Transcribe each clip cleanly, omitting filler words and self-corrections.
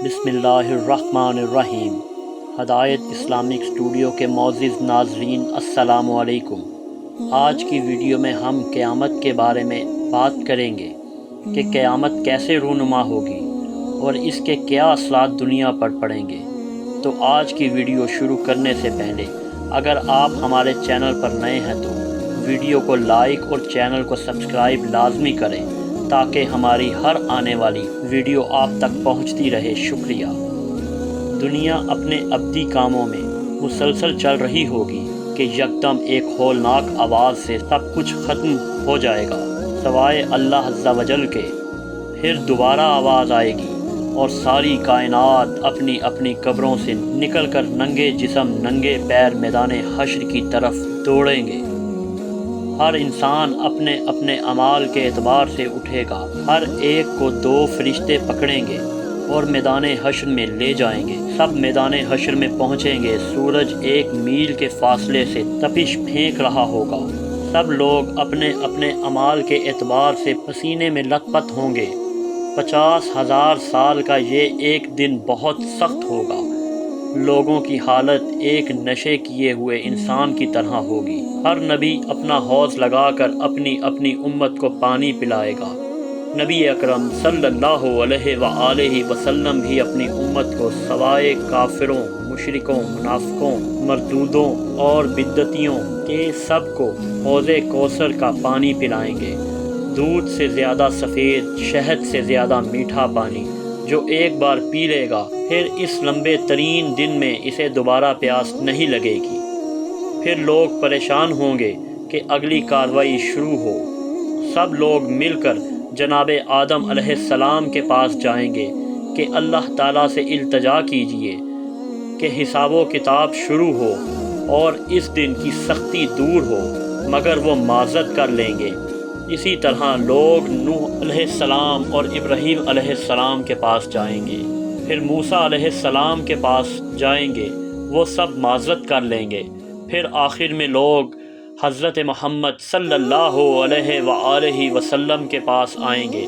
بسم اللہ الرحمن الرحیم۔ ہدایت اسلامک اسٹوڈیو کے معزز ناظرین السلام علیکم۔ آج کی ویڈیو میں ہم قیامت کے بارے میں بات کریں گے کہ قیامت کیسے رونما ہوگی اور اس کے کیا اثرات دنیا پر پڑیں گے۔ تو آج کی ویڈیو شروع کرنے سے پہلے اگر آپ ہمارے چینل پر نئے ہیں تو ویڈیو کو لائک اور چینل کو سبسکرائب لازمی کریں تاکہ ہماری ہر آنے والی ویڈیو آپ تک پہنچتی رہے۔ شکریہ۔ دنیا اپنے ابدی کاموں میں مسلسل چل رہی ہوگی کہ یکدم ایک ہولناک آواز سے سب کچھ ختم ہو جائے گا سوائے اللہ عز و جل کے۔ پھر دوبارہ آواز آئے گی اور ساری کائنات اپنی اپنی قبروں سے نکل کر ننگے جسم ننگے پیر میدان حشر کی طرف دوڑیں گے۔ ہر انسان اپنے اپنے اعمال کے اعتبار سے اٹھے گا۔ ہر ایک کو دو فرشتے پکڑیں گے اور میدان حشر میں لے جائیں گے۔ سب میدان حشر میں پہنچیں گے۔ سورج 1 میل کے فاصلے سے تپش پھینک رہا ہوگا۔ سب لوگ اپنے اپنے اعمال کے اعتبار سے پسینے میں لت پت ہوں گے۔ 50,000 سال کا یہ ایک دن بہت سخت ہوگا۔ لوگوں کی حالت ایک نشے کیے ہوئے انسان کی طرح ہوگی۔ ہر نبی اپنا حوض لگا کر اپنی اپنی امت کو پانی پلائے گا۔ نبی اکرم صلی اللہ علیہ وآلہ وسلم بھی اپنی امت کو سوائے کافروں، مشرکوں، منافقوں، مردودوں اور بدعتیوں کے سب کو حوض کوثر کا پانی پلائیں گے۔ دودھ سے زیادہ سفید، شہد سے زیادہ میٹھا پانی جو ایک بار پی لے گا پھر اس لمبے ترین دن میں اسے دوبارہ پیاس نہیں لگے گی۔ پھر لوگ پریشان ہوں گے کہ اگلی کارروائی شروع ہو۔ سب لوگ مل کر جناب آدم علیہ السلام کے پاس جائیں گے کہ اللہ تعالیٰ سے التجا کیجیے کہ حساب و کتاب شروع ہو اور اس دن کی سختی دور ہو، مگر وہ معذرت کر لیں گے۔ اسی طرح لوگ نوح علیہ السلام اور ابراہیم علیہ السلام کے پاس جائیں گے، پھر موسیٰ علیہ السلام کے پاس جائیں گے، وہ سب معذرت کر لیں گے۔ پھر آخر میں لوگ حضرت محمد صلی اللہ علیہ وآلہ وسلم کے پاس آئیں گے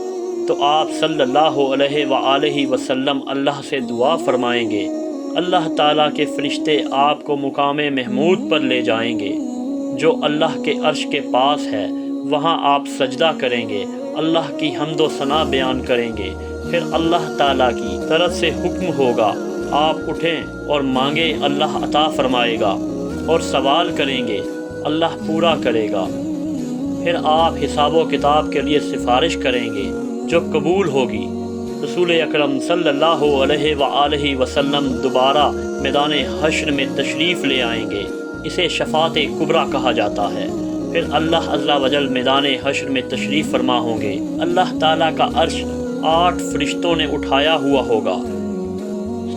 تو آپ صلی اللہ علیہ وآلہ وسلم اللہ سے دعا فرمائیں گے۔ اللہ تعالیٰ کے فرشتے آپ کو مقام محمود پر لے جائیں گے جو اللہ کے عرش کے پاس ہے۔ وہاں آپ سجدہ کریں گے، اللہ کی حمد و ثنا بیان کریں گے۔ پھر اللہ تعالیٰ کی طرف سے حکم ہوگا، آپ اٹھیں اور مانگیں، اللہ عطا فرمائے گا، اور سوال کریں گے، اللہ پورا کرے گا۔ پھر آپ حساب و کتاب کے لیے سفارش کریں گے جو قبول ہوگی۔ رسول اکرم صلی اللہ علیہ وآلہ وسلم دوبارہ میدان حشر میں تشریف لے آئیں گے۔ اسے شفاعت کبریٰ کہا جاتا ہے۔ پھر اللہ عز و جل میدان حشر میں تشریف فرما ہوں گے۔ اللہ تعالیٰ کا عرش 8 فرشتوں نے اٹھایا ہوا ہوگا۔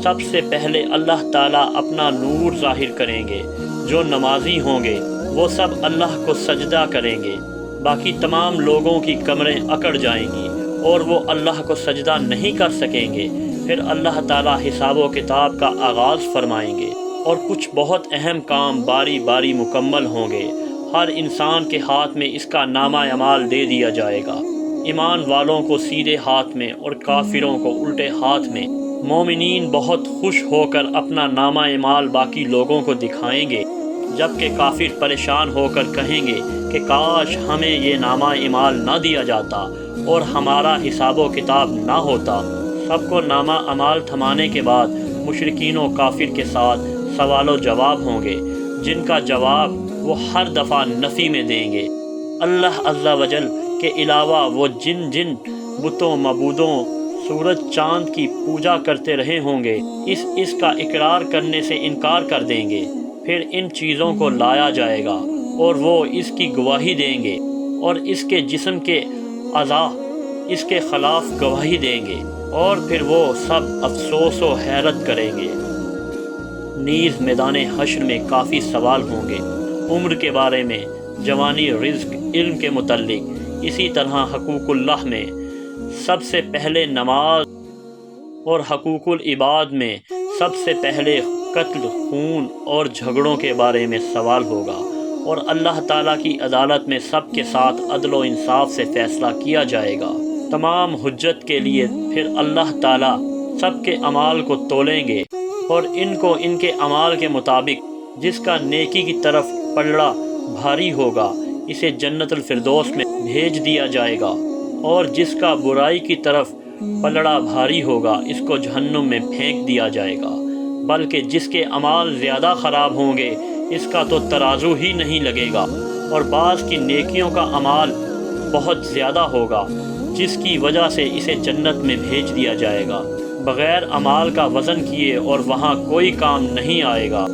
سب سے پہلے اللہ تعالیٰ اپنا نور ظاہر کریں گے۔ جو نمازی ہوں گے وہ سب اللہ کو سجدہ کریں گے۔ باقی تمام لوگوں کی کمریں اکڑ جائیں گی اور وہ اللہ کو سجدہ نہیں کر سکیں گے۔ پھر اللہ تعالیٰ حساب و کتاب کا آغاز فرمائیں گے اور کچھ بہت اہم کام باری باری مکمل ہوں گے۔ ہر انسان کے ہاتھ میں اس کا نامہ اعمال دے دیا جائے گا۔ ایمان والوں کو سیدھے ہاتھ میں اور کافروں کو الٹے ہاتھ میں۔ مومنین بہت خوش ہو کر اپنا نامہ اعمال باقی لوگوں کو دکھائیں گے، جبکہ کافر پریشان ہو کر کہیں گے کہ کاش ہمیں یہ نامہ اعمال نہ دیا جاتا اور ہمارا حساب و کتاب نہ ہوتا۔ سب کو نامہ اعمال تھمانے کے بعد مشرکین و کافر کے ساتھ سوال و جواب ہوں گے، جن کا جواب وہ ہر دفعہ نفی میں دیں گے۔ اللہ عز و جل کے علاوہ وہ جن جن بتوں، معبودوں، سورج چاند کی پوجا کرتے رہے ہوں گے اس کا اقرار کرنے سے انکار کر دیں گے۔ پھر ان چیزوں کو لایا جائے گا اور وہ اس کی گواہی دیں گے اور اس کے جسم کے اعضاء اس کے خلاف گواہی دیں گے، اور پھر وہ سب افسوس و حیرت کریں گے۔ نیز میدان حشر میں کافی سوال ہوں گے، عمر کے بارے میں، جوانی، رزق، علم کے متعلق۔ اسی طرح حقوق اللہ میں سب سے پہلے نماز اور حقوق العباد میں سب سے پہلے قتل، خون اور جھگڑوں کے بارے میں سوال ہوگا، اور اللہ تعالیٰ کی عدالت میں سب کے ساتھ عدل و انصاف سے فیصلہ کیا جائے گا۔ تمام حجت کے لیے پھر اللہ تعالیٰ سب کے اعمال کو تولیں گے اور ان کو ان کے اعمال کے مطابق جس کا نیکی کی طرف پلڑا بھاری ہوگا اسے جنت الفردوس میں بھیج دیا جائے گا، اور جس کا برائی کی طرف پلڑا بھاری ہوگا اس کو جہنم میں پھینک دیا جائے گا۔ بلکہ جس کے اعمال زیادہ خراب ہوں گے اس کا تو ترازو ہی نہیں لگے گا، اور بعض کی نیکیوں کا اعمال بہت زیادہ ہوگا جس کی وجہ سے اسے جنت میں بھیج دیا جائے گا بغیر اعمال کا وزن کیے، اور وہاں کوئی کام نہیں آئے گا۔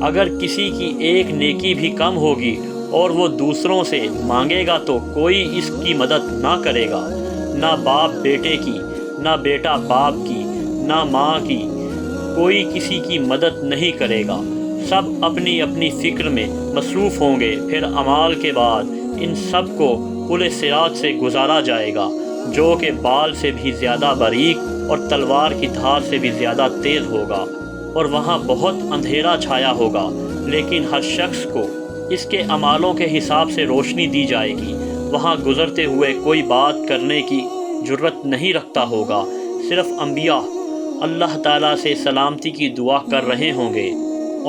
اگر کسی کی ایک نیکی بھی کم ہوگی اور وہ دوسروں سے مانگے گا تو کوئی اس کی مدد نہ کرے گا، نہ باپ بیٹے کی، نہ بیٹا باپ کی، نہ ماں کی، کوئی کسی کی مدد نہیں کرے گا۔ سب اپنی اپنی فکر میں مصروف ہوں گے۔ پھر اعمال کے بعد ان سب کو پل صراط سے گزارا جائے گا جو کہ بال سے بھی زیادہ باریک اور تلوار کی دھار سے بھی زیادہ تیز ہوگا، اور وہاں بہت اندھیرا چھایا ہوگا، لیکن ہر شخص کو اس کے اعمالوں کے حساب سے روشنی دی جائے گی۔ وہاں گزرتے ہوئے کوئی بات کرنے کی جرت نہیں رکھتا ہوگا، صرف انبیاء اللہ تعالیٰ سے سلامتی کی دعا کر رہے ہوں گے،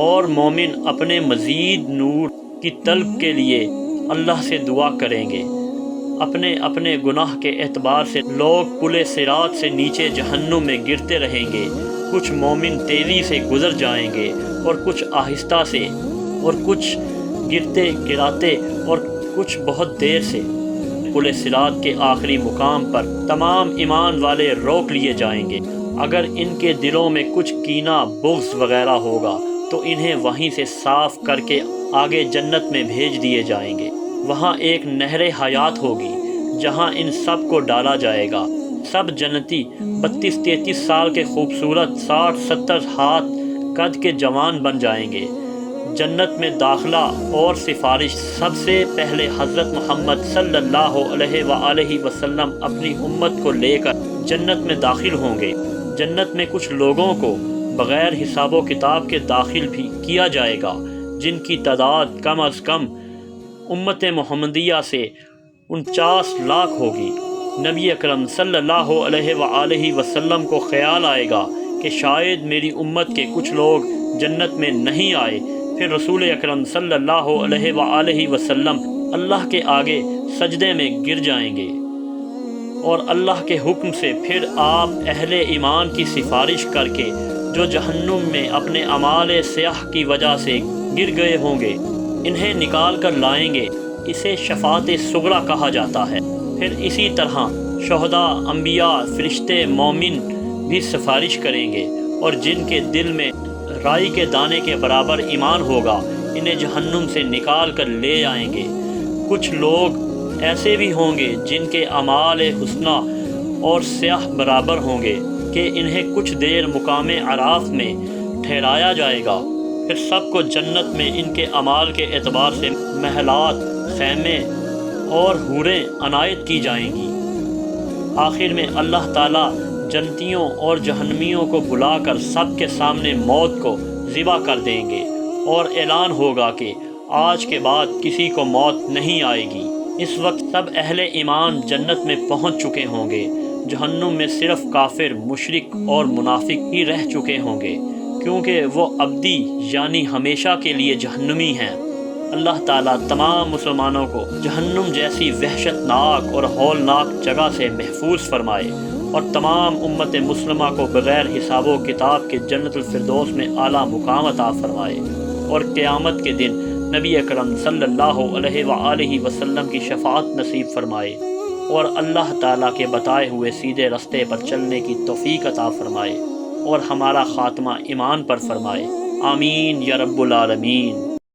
اور مومن اپنے مزید نور کی طلب کے لیے اللہ سے دعا کریں گے۔ اپنے اپنے گناہ کے اعتبار سے لوگ پل صراط سے نیچے جہنم میں گرتے رہیں گے۔ کچھ مومن تیزی سے گزر جائیں گے اور کچھ آہستہ سے، اور کچھ گرتے گراتے اور کچھ بہت دیر سے۔ پل صراط کے آخری مقام پر تمام ایمان والے روک لیے جائیں گے۔ اگر ان کے دلوں میں کچھ کینہ، بغض وغیرہ ہوگا تو انہیں وہیں سے صاف کر کے آگے جنت میں بھیج دیے جائیں گے۔ وہاں ایک نہر حیات ہوگی جہاں ان سب کو ڈالا جائے گا۔ سب جنتی 32-33 سال کے خوبصورت 60-70 ہاتھ قد کے جوان بن جائیں گے۔ جنت میں داخلہ اور سفارش سب سے پہلے حضرت محمد صلی اللہ علیہ وآلہ وسلم اپنی امت کو لے کر جنت میں داخل ہوں گے۔ جنت میں کچھ لوگوں کو بغیر حساب و کتاب کے داخل بھی کیا جائے گا جن کی تعداد کم از کم امت محمدیہ سے 49 لاکھ ہوگی۔ نبی اکرم صلی اللہ علیہ وآلہ وسلم کو خیال آئے گا کہ شاید میری امت کے کچھ لوگ جنت میں نہیں آئے۔ پھر رسول اکرم صلی اللہ علیہ وآلہ وسلم اللہ کے آگے سجدے میں گر جائیں گے، اور اللہ کے حکم سے پھر آپ اہل ایمان کی سفارش کر کے جو جہنم میں اپنے اعمال سیاہ کی وجہ سے گر گئے ہوں گے انہیں نکال کر لائیں گے۔ اسے شفاعت صغریٰ کہا جاتا ہے۔ پھر اسی طرح شہداء، انبیاء، فرشتے، مومن بھی سفارش کریں گے، اور جن کے دل میں رائی کے دانے کے برابر ایمان ہوگا انہیں جہنم سے نکال کر لے آئیں گے۔ کچھ لوگ ایسے بھی ہوں گے جن کے اعمال حسنہ اور سیاہ برابر ہوں گے کہ انہیں کچھ دیر مقام عراف میں ٹھہرایا جائے گا۔ پھر سب کو جنت میں ان کے اعمال کے اعتبار سے محلات، خیمے اور حوریں عنایت کی جائیں گی۔ آخر میں اللہ تعالیٰ جنتیوں اور جہنمیوں کو بلا کر سب کے سامنے موت کو ذبح کر دیں گے، اور اعلان ہوگا کہ آج کے بعد کسی کو موت نہیں آئے گی۔ اس وقت سب اہل ایمان جنت میں پہنچ چکے ہوں گے۔ جہنم میں صرف کافر، مشرک اور منافق ہی رہ چکے ہوں گے، کیونکہ وہ ابدی یعنی ہمیشہ کے لیے جہنمی ہیں۔ اللہ تعالیٰ تمام مسلمانوں کو جہنم جیسی وحشت ناک اور ہولناک جگہ سے محفوظ فرمائے، اور تمام امت مسلمہ کو بغیر حساب و کتاب کے جنت الفردوس میں اعلیٰ مقام عطا فرمائے، اور قیامت کے دن نبی اکرم صلی اللہ علیہ وآلہ وسلم کی شفاعت نصیب فرمائے، اور اللہ تعالیٰ کے بتائے ہوئے سیدھے رستے پر چلنے کی توفیق عطا فرمائے، اور ہمارا خاتمہ ایمان پر فرمائے۔ آمین یا رب العالمین۔